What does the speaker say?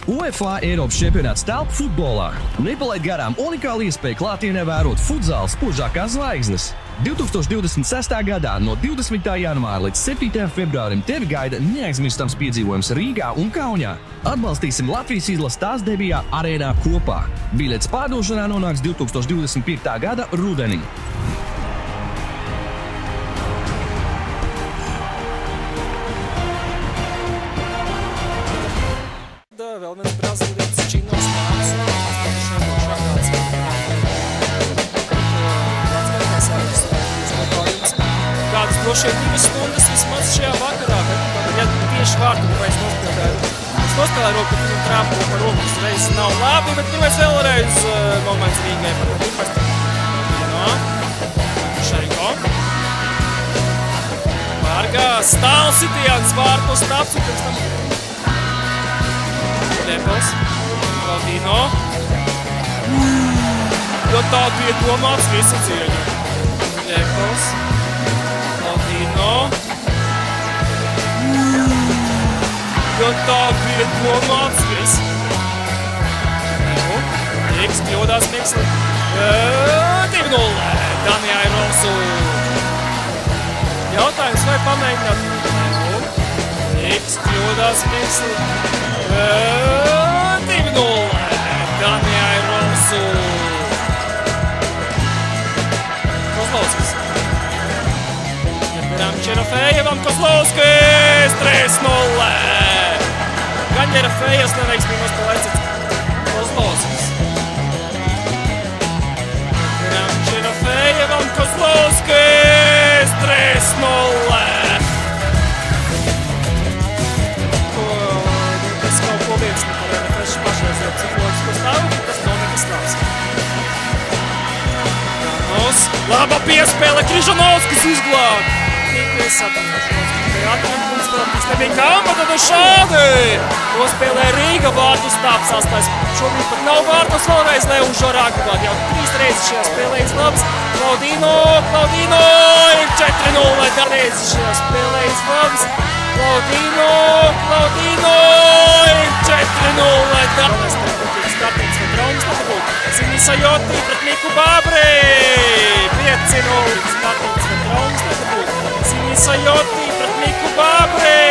UEFA Eiropas čempionāts telpu futbolā. Nepalaid garām unikālu iespēju klātienē vērot futzāla spožākās zvaigznes. 2026. gadā no 20. janvāra līdz 7. februārim tevi gaida neaizmirstams piedzīvojums Rīgā un Kaunijā. Atbalstīsim Latvijas izlases tās debijā arēnā kopā. Biļetes pārdošanā nonāks 2025. gada rudenī. Vēl viens Brazīlietis Činos Mārs. Kādas droši vien 2 stundas vismaz šajā vakarā, bet ja tieši vārtu vairs nospēlēju. Es nospēlēju roku, ka viņam trāpo par roku uzreiz nav labi, bet pirmais vēlreiz moments Rīgai par Šeiko. Vargā Stāls Sitians vārtos taps un pēc tam Depels, Valdino. Jo tā bija domāts visu cieņu. Depels, Valdino. Jo tā bija domāts visu. Rīgs kļūdās Miksli. 2-0. Danijai Rosu. Jautājums vai pamēģināt? Rīgs kļūdās Miksli. 2-0. Danijai Rosu. Kozlovskis. Jeperam Čerofejevam Kozlovskis. 3-0. Gan Čerofejevs neveiksmīgi nospēlēts Kozlovskis. Jeperam Čerofejevam Kozlovskis. 3-0. Pašreizējo psiholoģisko stāvokli, tas nav nekas labs. Janos, laba piespēle, Križanovskis izglāb. Tikais atmēšanos, tikai atmēšanos, tas nebija kāma, tad šādi. Nospēlē Rīga vārtus tāps astais. Šobrīd pat nav vārtus vēlreiz Levu Žorāku glāb. Jau 3 reizes šajā spēlē izglābs. Klaudino, ir 4-0. Darreiz šajā spēlē izglābs. Klaudino, ir 4-0. Darreiz tev skatīts, vai draugs nebūt. Sinisajoti pret Miku Bābri. 5-0. Skatīts, vai draugs nebūt. Sinisajoti pret Miku Bābri.